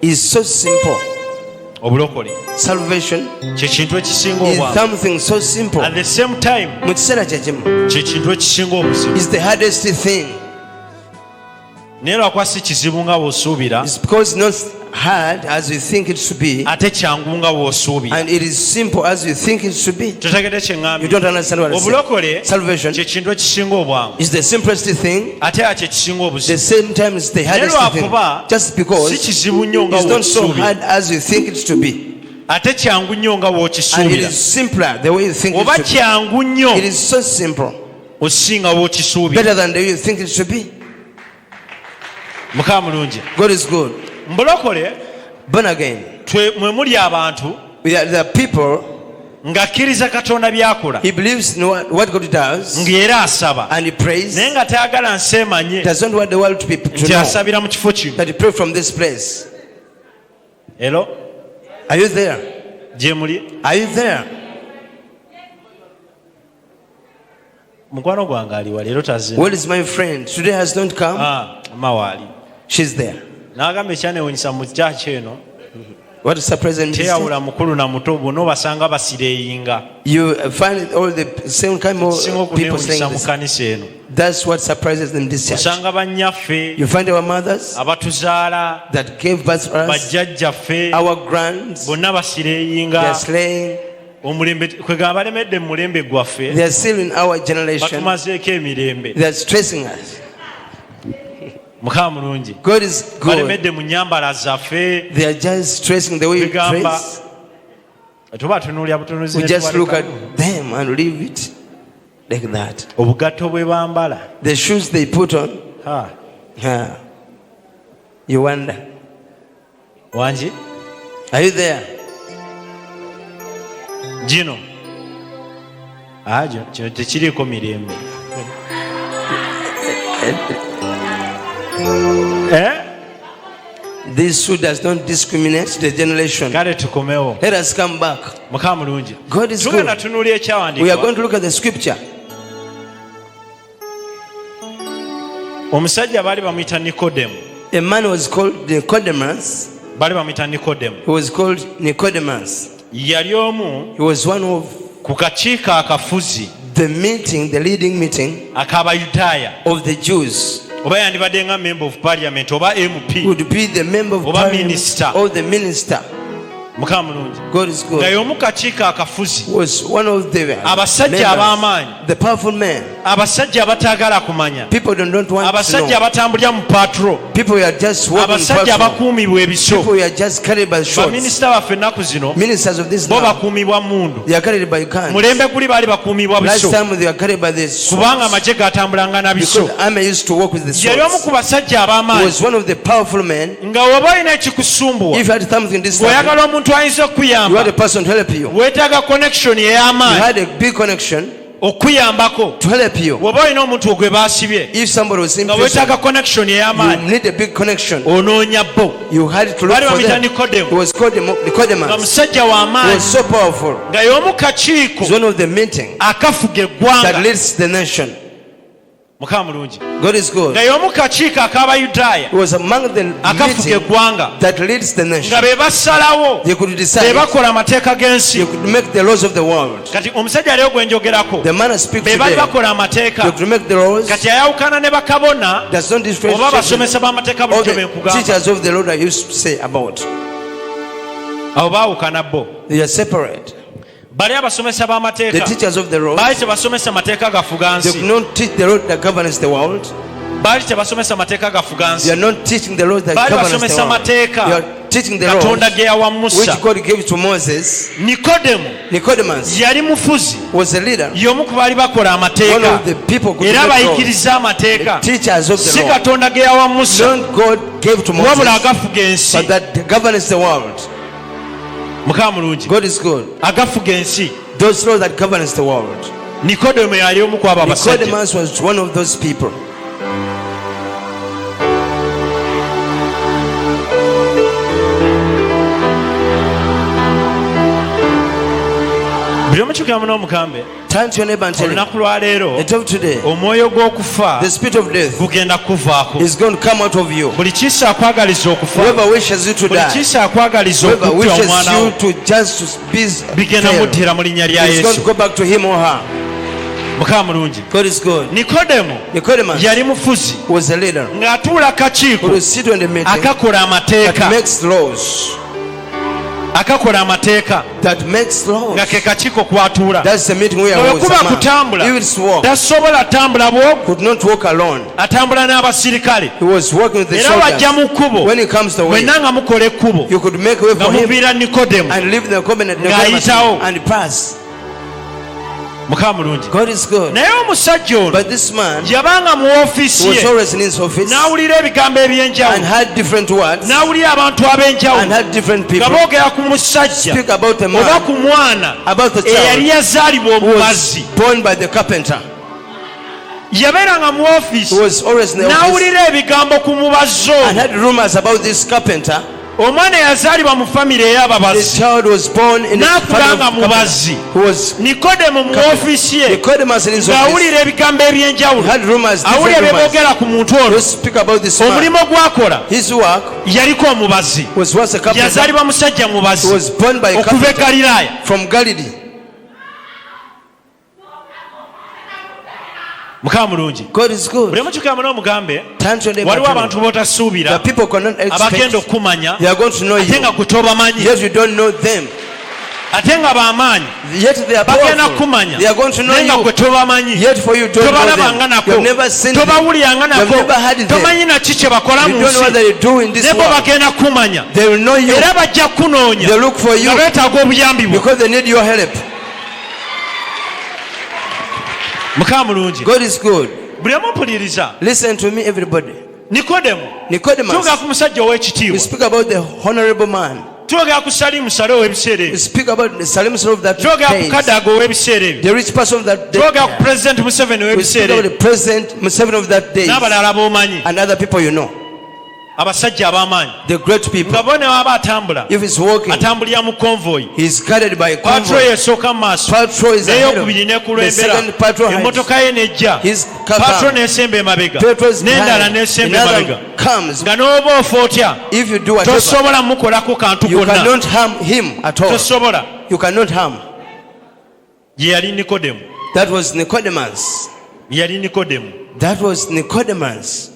is so simple. Salvation is something so simple. At the same time, it's the hardest thing. It's because it's not hard as you think it should be, and it is simple as you think it should be. You don't understand what I say. Salvation is the simplest thing, at the same time it's the hardest thing, just because it's not so hard as you think it should be. And it is simpler the way you think it should be. It is so simple, better than the way you think it should be. God is good. Born again, we are the people. He believes in what God does, and he prays. Doesn't want the world to be to know that he prays from this place. Hello? Are you there? Are you there? Where is my friend? Today has not come. She's there. What surprises me? You find all the same kind of people saying this. That's what surprises them this church. You find our mothers that gave birth to us, our grands, they are slaying. They are still in our generation. They are stressing us. God is good. They are just stressing the way you dress. We just look at them and leave it like that. The shoes they put on, you wonder. Are you there? Gino. This shoe does not discriminate the generation. Let us come back. God is good. We are going to look at the scripture. A man was called Nicodemus. He was called Nicodemus. He was one of the meeting, the leading meeting of the Jews. Member of Parliament, MP, would be the member of Parliament minister, or the minister. God is good. Was one of the members, the powerful men. People don't want to know. People are just walking patrol. People are just carried by shorts. Ministers of this now, they are carried by guns. Last time they are carried by the swords, because army used to walk with the swords. He was one of the powerful men. If you had something this time, you had a person to help you. You had a big connection to help you. If somebody was in prison, you need a big connection. You had to look for them. He was called Nicodemus. He was so powerful. He was one of the meeting that leads the nation. God is good. He was among the meeting that leads the nation. They could decide. They could make the laws of the world. The man I speak today, they could make the laws. Does not differentiate all the teachers of the Lord I used to say about. They are separate. The teachers of the road, they do not teach the road that governs the world. They are not teaching the laws that governs the world. They are teaching the laws which God gave to Moses. Nicodemus was a leader, one of the people who the teachers of the law. Not God gave to Moses, but that governs the world. God is good. Those laws that governs the world. Nicodemus was one of those people. buli omu kyukiramu n'omugambe Turn to your neighbor and tell him, olunaku lwa leero and tell today, omwoyo gw'okufa the spirit of death gugenda kuvaako. is going to come out of you. Buli kisa akwagaliza okufa, Whoever wishes you to buli die, kisa akwagaliza whoever okutta wishes omwana you wo, to just be bigenda failed, muddira mu linnya lya is going to Yesu. go back to him or her. Mukama mulungi. God is good. Nikodemo Nicodemus yali mufuzi was a leader ng'atuula kakiiko who would sit on the meeting akakola that amateeka, makes laws. akakola amateeka That makes laws. nga ke kakiiko kwatuula. That's the meeting where Bwe was kuba a man. kutambula He would walk. tasobola tambula bwogu, Could not walk alone. atambula n'abasirikale. He was walking with the Era wajja mu soldiers. kkubo, When he comes the way, mwenna nga mukola ekkubo you could make way nga for him muviira Nikodemo. and leave the covenant Ng'ayitawo. and pass. Mukama mulungi. God is good. Naye omusajja ono But this man yabanga mu ofiisi was ye always in his office n'awulira ebigambo and eby'enjawulo, had different words n'awulira abantu and ab'enjawulo had different nga people boogera ku musajja speak about the oba man, ku mwana about the eyali child yazaalibwa who was omubazi. born by the carpenter. Yabeeranga mu He ofiisi was always in the office n'awulira ebigambo ku mubazi and oyo. had rumors about this carpenter. Omwana yazaalibwa mu famire The ey'ababazi child was born in the n'akula family nga of carpenter. mubazi. Who was Nikodemo mu ofiisi ye Nicodemus in his office. ng'awulira ebigambo He eby'enjawulo, had rumors, awulira different rumors. bye boogera ku muntu He ono. speak about this man. Omulimu gw'akola His work yaliko omubazi, was once a carpenter. yazaalibwa musajja He mubazi was born by a okuva e carpenter Galiraaya. from Galilee. Mukama mulungi. God is good. Buli omu kyukiramu n'omugambe Turn to your neighbor waliwo and tell abantu him, b'otasuubira the people cannot abagenda expect okukumanya they are going to know ate nga you, gwe tobamanyi, yet you don't know them. ate nga b'amaanyi Yet they are bagenda powerful. kukumanya They are going to know naye nga gwe you, tobamanyi, yet for you don't know tobalabanga them. nako, You have never seen them. tobawuliranga You have nako, never heard them. tomanyi naki kye bakola You mu don't know what nsi, they do in this ne bo world. bagenda kumanya They will know you. era bajja kunoonya They look for nga you beetaaga obuyambi bwo. because they need your help. Mukama mulungi. God is good. Buli omu mpuliriza. Listen to me, everybody. Nikodemo Nicodemus, twogera ku musajja we ow'ekitiibwa, speak about the honorable man. twogera ku Salimu Sale ow'ebiseera We ebyo, speak about the Salim son of that twogera ku days, Kadaga ow'ebiseera ebyo, the rich person of that day. twogera ku Pulezidenti Museveni We speak ow'ebiseera about ebyo, the president Museveni of that day n'abalala b'omanyi, and other people you know, abasajja ab'amaanyi. the great people. Nga bo ne waba atambula, If he's walking, atambulira mu konvoyi, he's guided by a patro convoy. esooka mu maaso, Patrol is ahead of n'eyokubiri the n'ekulembera, second patrol hides. emmotoka ye n'ejja, His car patro comes. n'esemba emabega, Patrol is n'endala behind. n'esemba emabega. Another comes. Nga n'oba ofa otya, If you do whatever, tosobola mukolako kantu you konna, cannot harm him at all. tosobola. You cannot harm. Ye yali Nikodemo, That was Nicodemus. ye yali Nikodemo. That was Nicodemus.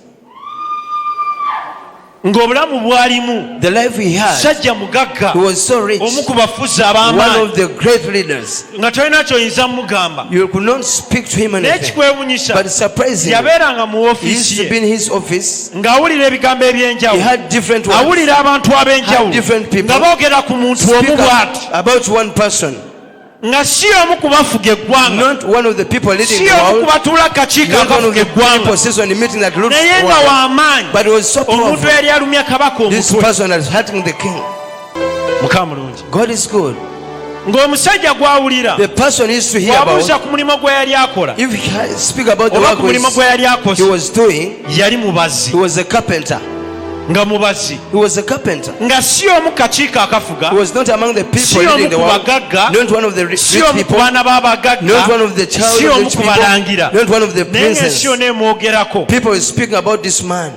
Ng'obulamu bwalimu, The life he had, sajja mugagga, he was so rich. omu ku bafuzi One ab'amaanyi, of the great leaders. nga tolina ky'oyinza mugamba. You could not speak to him Naye anything. kikwewunyisa, But surprisingly, yabeeranga mu he used ofiisi to be ye in his office. ng'awulira ebigambo He eby'enjawulo, had different words. awulira abantu Had ab'enjawulo different people. nga boogera ku muntu Speak omu bw'ati, about one person. nga si omu ku bafuga eggwanga, Not one of the people leading si the omu ku world. batuula akakiiko Not one of akafuga the people eggwanga, sits on the meeting that looks naye nga world. w'amaanyi, But he was so omuntu powerful. eyali alumya kabaka This omutwe. person that is hurting the king. Mukama mulungi. God is good. Ng'omusajja gw'awulira, The person used to hear about, bw'abuuza ku mulimu gwe yali akola, if he speak about the oba work ku mulimu gwe yali he akoze, was doing, yali mubazi, he was a carpenter. nga mubazi, He was a carpenter. nga si omu kakiiko akafuga, He was not among the si people omu leading the ku world. bagagga, Not one of the rich si omu ku people. baana b'abagagga, Not one of the child si of omu rich ku people. balangira, Not one of the naye ng'ensi princes. yonna emwogerako. People is speaking about this man.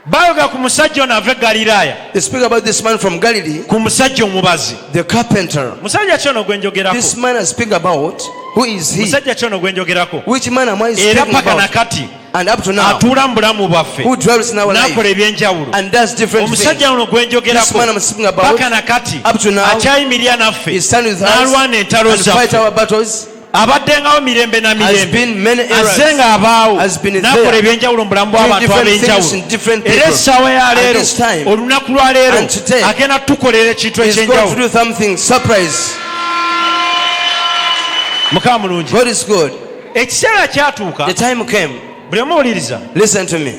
Baayogera ku musajja ono ava e Galiraaya, They speak about this man from Galilee, ku musajja omubazi. the carpenter. Musajja ki ono gwe njogerako? This man I speak about, who is he? Musajja ki ono gwe njogerako? Which man am I Era speaking paka about? nakati And up to now, atuula mu bulamu bwaffe, who dwells in our n'akola life ebyenjawulo. and does different things. Omusajja ono gwe This njogerako, man I'm speaking about, paka nakati up to now, akyayimirira naffe, he stands with us n'alwana entalo and fight zaffe. our battles. Abaddengawo mirembe na Has mirembe, been many azze errors. nga abaawo, Has been n'akola there. ebyenjawulo mu bulamu Doing bw'abantu different things ab'enjawulo. in different Era people. essaawa ya At leero, this time, olunaku lwa leero, and today, agenda tukolera ekintu He's going to ekyenjawulo. do something surprise. Mukama mulungi. God is good. Ekiseera kyatuuka, The time came. buli omu owuliriza, Listen to me.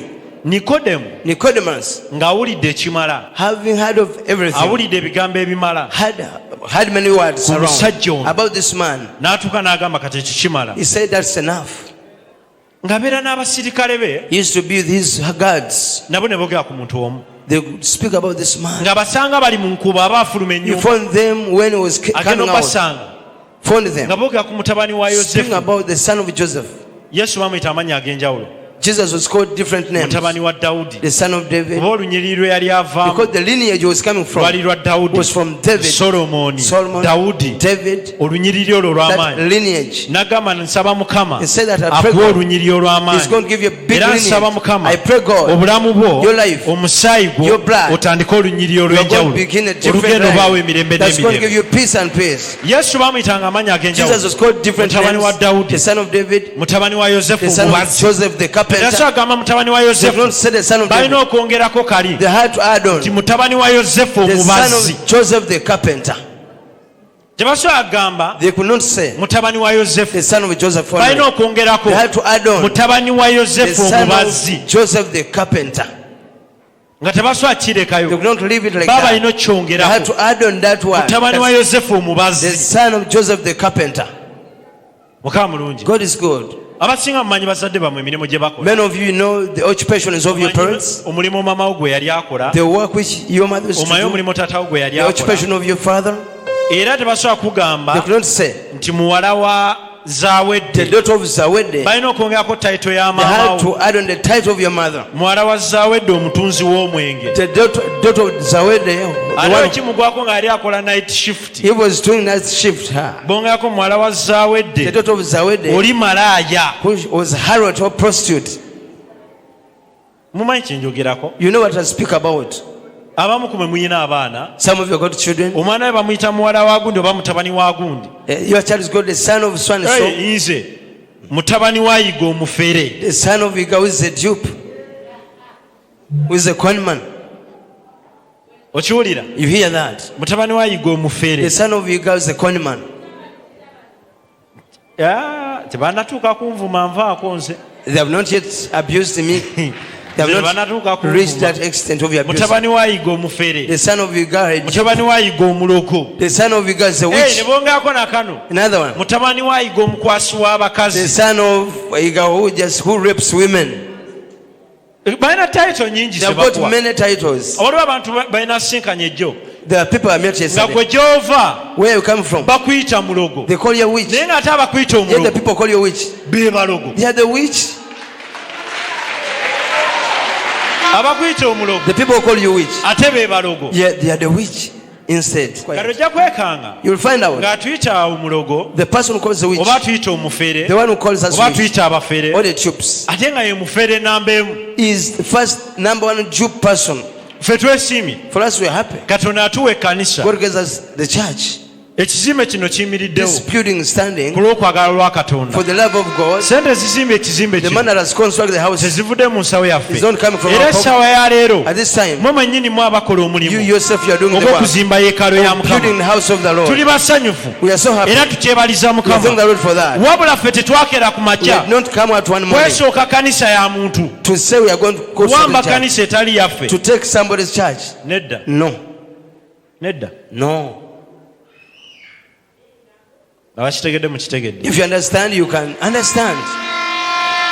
Nikodemo Nicodemus, ng'awulidde ekimala, having heard of everything, awulidde ebigambo ebimala, had many words Omusajja ono. around about this man. n'atuuka n'agamba kati ekikimala. He said that's enough. Ng'abeera n'abasirikale be, He used to be with his guards. nabo ne boogera ku muntu omu, They would speak about this man. nga basanga bali mu nkuba aba afuluma You ennyumba, found them when he was agenda coming out obasanga found them, nga boogera ku mutabani wa speaking yosefu. about the son of Joseph. Yesu bamuyita amannya ag'enjawulo. Jesus was called different names. Mutabani wa Dawudi. The son of David. Oba olunyiriri lwe yali avaamu Because the lineage he was coming from lwali lwa Dawudi. was from David. Solomon, Dawudi. David. Olunyiriri olwo That olw'amaanyi. lineage. N'agamba nsaba Mukama He said that I pray akuwa God olunyiriri olw'amaanyi. He's going to give you a big Era nsaba lineage. Mukama I pray God obulamu bwo your life, omusaayi gwo your blood, otandike olunyiriri you are going to olw'enjawulo begin a different olugendo baawo life. emirembe That's going to give n'emirembe. you peace and peace. Yesu bamuyitanga amannya Jesus was ag'enjawulo. called different Mutabani wa names. Dawudi. The son of David, Mutabani wa Yosefu the son of omubazi. Joseph the Era carpenter. so agamba mutabani wa They have Yosefu not said the son of balina David. okwongerako kali They had to add on nti mutabani wa Yosefu the son omubazi. of Joseph the carpenter. Tebasobola agamba They could not say mutabani wa Yosefu, the son of Joseph balina only. okwongerako They had to add on mutabani wa the Yosefu son omubazi, of Joseph the carpenter. nga tebasobola They kirekayo. could not leave it like Baba that. balina They had okyongerako to add on that word. mutabani wa That's Yosefu the omubazi. son of Joseph the carpenter. Mukama mulungi. God is good. Abasinga mumanyi bazadde bammwe emirimu gye bakola. Many of you know the occupations of your parents, Omulimu mama wo gwe yali akola, the work which your mother used to omanyi do, omulimu taata wo gwe yali the akola. occupation of your father. Era tebasobola They kugamba could not say nti muwala wa the Zaawedde. daughter of Zawede. Balina okwongerako tayito ya They had maama wo. to add on the title of your mother. Muwala wa Zaawedde omutunzi w'omwenge. The daughter of Zawede, the Ate one ekimugwako nga yali akola night shift. he was doing night shift. Bongerako muwala wa The Zaawedde daughter of Zawede, oli malaaya. who was harlot or prostitute. Mumanyi kyenjogerako. You know what I speak about. Abamu ku mwe muyina abaana. Some of you got children. Omwana we bamuyita muwala wa gundi oba mutabani wa gundi. Your child is called the son of so and so. Nze mutabani wa Yiga omufere. The son of Iga, who is a dupe, who is a conman. Okiwulira? You hear that? Mutabani wa Yiga omufere. The son of Iga is a conman. Tebanatuuka kunvuma nvaako nze. They have not yet abused me. They have not reached that extent of your abuse. Mutabani wa Yiga omufere. The son of Iga, Mutabani wa Yiga omulogo. the son of Iga is a Ne witch. bongerako nakano. Another one. Mutabani wa Yiga omukwasi w'abakazi. The son of Iga who rapes women. Balina tayito nyingi They have got zebakuwa. many titles. Waliwo abantu balina sinkanye ejjo. There are people I met Nga yesterday. gwe gy'ova Where you come from? bakuyita mulogo. They call you a witch. Naye ng'ate abakuyita Yet the omulogo people call you a witch. be balogo. They are the witch. Abakuyita omulogo The people call you witch. ate be balogo. Yet they are the witch instead. Kati ojja kwekanga You'll find out. ng'atuyita omulogo The person who calls the witch, oba atuyita omufere the one who calls us oba witch, atuyita abafere or the troops, ate nga ye mufere namba emu. is the first number one Jew person. Ffe twesiimye For us, we are happy. Katonda atuwa ekkanisa. God gives us the church. Ekizimbe kino kiyimiriddewo This building is standing ku lw'okwagala lwa Katonda. for the love of God. Sente ezizimba ekizimbe The kino man that has constructed the house tezivudde mu nsawo is yaffe. not coming from Era our pocket. essaawa ya leero At this time, mwe mwennyini mu abakola you omulimu yourself, you are doing the work ogw'okuzimba yeekaalu ya of building Mukama. the house of the Lord. Tuli basanyufu We are so happy. era tukyebaliza We thank the Mukama. Lord for that. Wabula ffe tetwakeera ku We makya did not come out one morning kwesooka kanisa ya muntu to say we are going to go to kuwamba the church, kanisa etali yaffe. to take somebody's church. Nedda, No, nedda. no. Abakitegedde mukitegedde. If you understand, you can understand.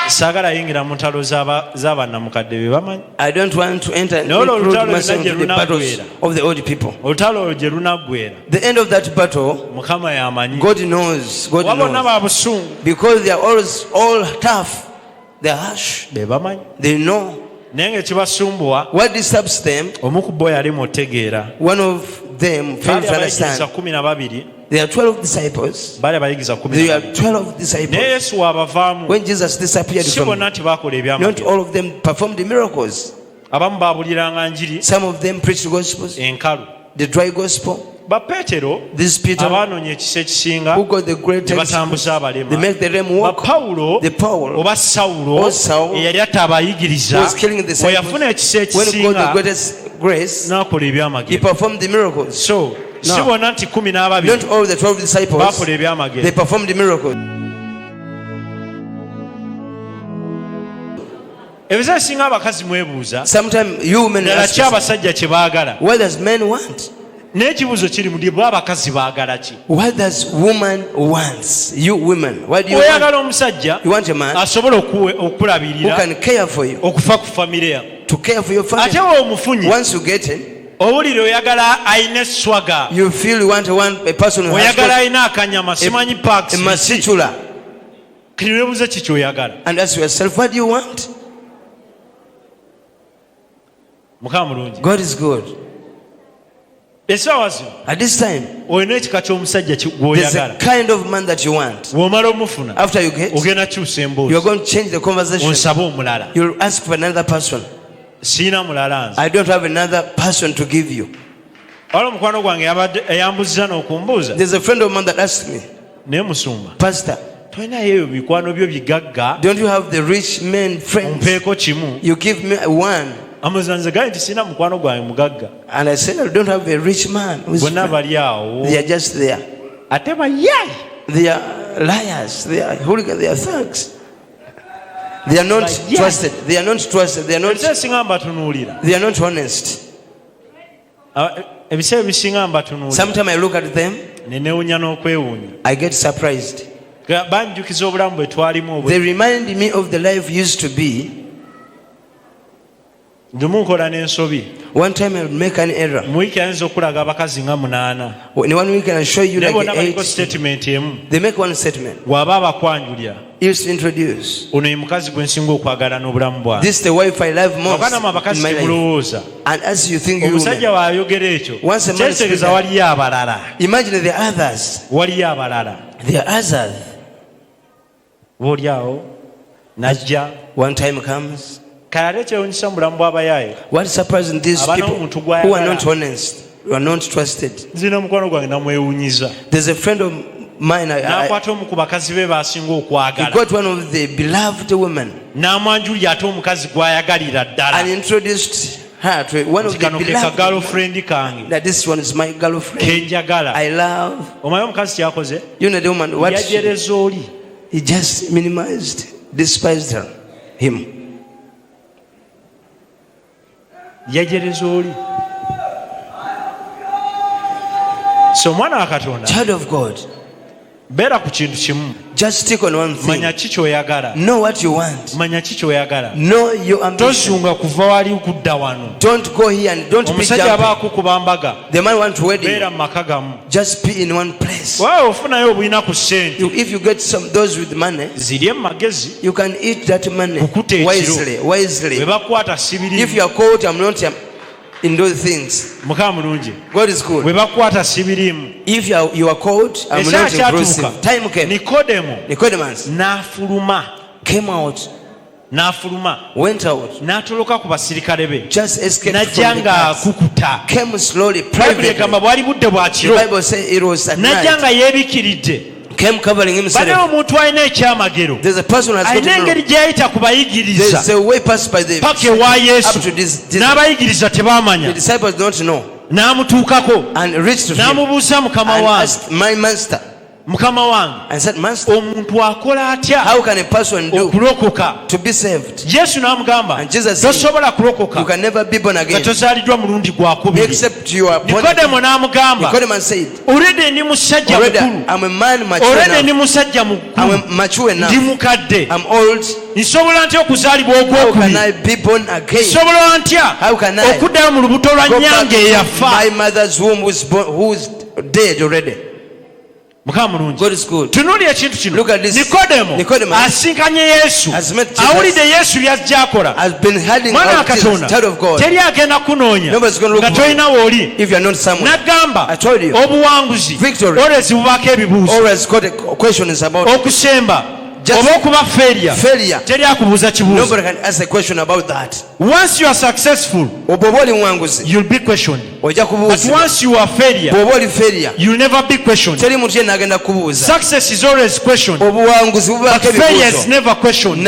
Saagala yingira mu ntalo z'abannamukadde be bamanyi. I don't want to enter and No, no, include olutalo myself lwonna in the gye battles lunaggweera. of the old people. Olutalo olwo gye lunaggweera. The end of that battle, Mukama y'amanyi. God knows. God Wabona knows. ba busungu Because they are always all tough. They are harsh. be bamanyi. They know. Naye ng'ekibasumbuwa What disturbs them, omu ku bo yali mutegeera. one of them failed Baali to abayigirizwa understand. 12, There are 12 disciples. baali abayigirizwa There are 12. 12 Naye disciples. Yesu wabavaamu. When Jesus disappeared Si from bonna nti baakola not ebyamagero. all of them performed the miracles. Abamu baabuliranga njiri Some of them preached the gospels, enkalu. the dry gospel. Ba Peetero This Peter, abaanoonya ekisa ekisinga who got the ne greatest, batambuza they abalema. make the lame Ba walk. Pawulo The Paul, oba Sawulo or Saul, eyali atta abayigiriza was killing the bwe disciples. yafuna ekisa When he got the ekisinga greatest grace, n'akola he ebyamagero. performed the miracles. So si No. bonna nti 12 Not all the 12 disciples, baakola they ebyamagero. performed the miracles. ebiseera ebisinga abakazi mwebuuza Sometimes you women ddala ask ki yourself, abasajja kye baagala, what does men want? naye ekibuuzo kiri mu bo abakazi baagala ki? What does woman wants? You women, what do you want? oyagala omusajja You want a man asobola who okulabirira can care for you, okufa ku famire yawe. to care for your Ate family. woomufunye Once you get him, Owulire oyagala ayine swaga. You feel you want a person who has oyagala ayina akanyama simanyi parks. Masitula. Kiriwebuze kiki oyagala. And ask yourself, what do you want? Mukama mulungi. God is good. At this time, there's a kind of man that you want. After you get, you're going to change the conversation. You'll ask for another person. I don't have another person to give you. There's a friend of mine that asked me, Pastor, don't you have the rich men friends? You give me one. And I said, I don't have a rich man. They are just there. They are liars. They are hooligans. They are thugs. They are not trusted. They are not trusted. They are not honest. Sometimes I look at them, I get surprised. They remind me of the life used to be. One time I would make an error. In 1 week I can show you like 8. They make one statement. Used to introduce. This is the wife I love most in my life. And as you think you will. Once a man speaks, imagine the others. The others. One time comes. What is surprising, these people who are not honest, who are not trusted. There's a friend of mine, he got one of the beloved women and introduced her to one of the beloved women, that this one is my girlfriend, I love. You know the woman, what he just minimized, despised him. So mwana wa Katonda, child of God, beera ku kintu kimu. Just stick on one thing. Manya kiki oyagala. Know what you want. Manya kiki oyagala. Know your ambition. Tosunga kuva wali kudda wano. Don't go here and don't be jumping. Omusajja abakukuba mbaga. The man wants to wedding. Beera mu maka gamu. Just be in one place. Waawe ofunayo obulina ku ssente. If you get those with money, zirye mu magezi. You can eat that money wisely. Bwe bakwata sibiri. If you are caught, I'm not in those things. God is good. If you are called, I'm not inclusive. Time came. Nicodemus came out, went out, just escaped from the guards, came slowly, privately. The Bible says it was at night. Came covering himself. There's a person who has got to know. There's a way passed by the up to this. The disciples don't know. And reached to him and asked, my master. And said, Master, how can a person do to be saved? And Jesus said, you can never be born again except you are born again. Nicodemus said, already I'm a man mature now. I'm mature enough. I'm old. How can I be born again? How can I go back to my mother's womb who's dead already? God is good. Look at this. Nicodemus has met Jesus, has been hiding out Jesus, child of God. Nobody's going to look for you if you're not someone. I told you, victory always got a question is about failure. Nobody can ask a question about that. Once you are successful, you'll be questioned. But once you are failure, you'll never be questioned. Success is always questioned, but failure is never questioned.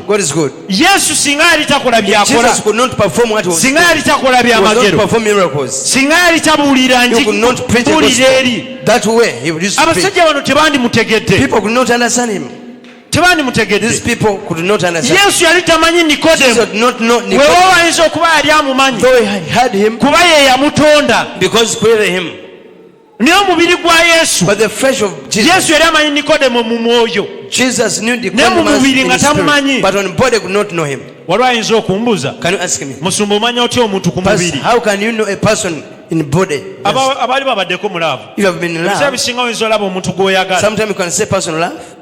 God is good. Jesus could not perform what he was doing. He could not perform miracles. He could not preach the gospel that way. He would just preach. People could not understand him. These people could not understand. Jesus did not know Nicodemus, though he had him, because he created him. But the flesh of Jesus, Jesus knew Nicodemus in spirit, but on body could not know him. Walwa ayinza okumbuuza. Can you ask me? Musumba omanya otya omuntu ku mubiri? How can you know a person in body? Abali babaddeko mulaavu. You have been in love. Ebisinga oyinza olaba omuntu gw'oyagala. Sometimes you can say person love.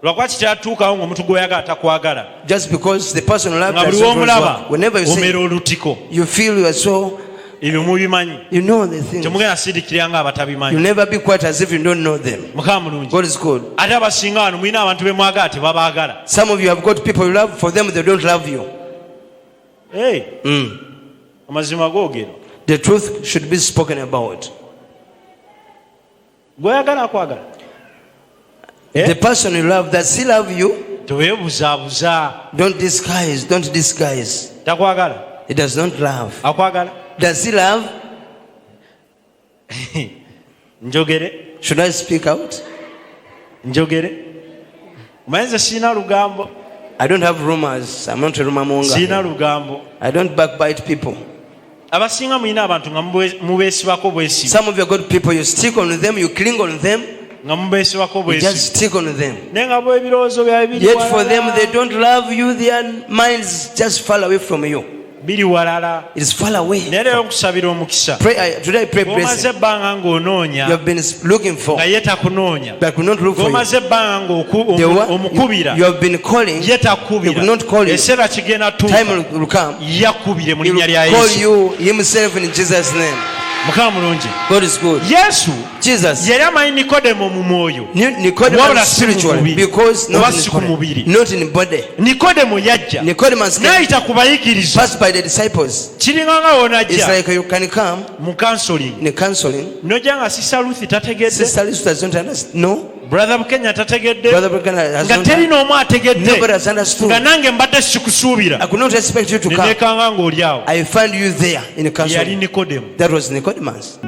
Lwaki kyatuukawo ng'omuntu gw'oyagala takwagala? Just because the person love doesn't work. Whenever you say you feel you are so, ebyo mubimanyi. You know the things. Temugenda sirikirira nga abatabimanyi. You never be quite as if you don't know them. Mukama mulungi. God is good. Ate abasinga wano mulina abantu be mwagala tebabaagala. Some of you have got people you love, for them they don't love you. Hey. Amazima googero. The truth should be spoken about. Gw'oyagala akwagala. The person you love, does he love you? Teweebuzaabuza. Don't disguise. Takwagala. He does not love. Akwagala. Does he love? Njogere. Should I speak out? Njogere. Umanze sina lugambo. I don't have rumors. I'm not a rumor monger. Sina lugambo. I don't backbite people. Abasinga mulina abantu nga mubeesibako bwesibi. Some of you good people, you stick on them, you cling on them. You just stick on them. Yet for them, they don't love you. Their minds just fall away from you. It is far away. Today I pray blessing. You have been looking for, but could not look for you. You have been calling, you could not call you. Time will come. He will call you himself in Jesus' name. God is good. Jesus. Nicodemus was spiritual because not in body. Nicodemus passed by the disciples. It's like you can come in counseling. Sister Ruth doesn't understand. No. Brother Bukenya tategedde. Nga teri n'omu ategedde. Nobody has understood. Nga nange mbadde sikusuubira. I could not expect you to come. Nekanga ng'oli awo. I found you there in counseling. Yali Nicodemus. That was Nicodemus.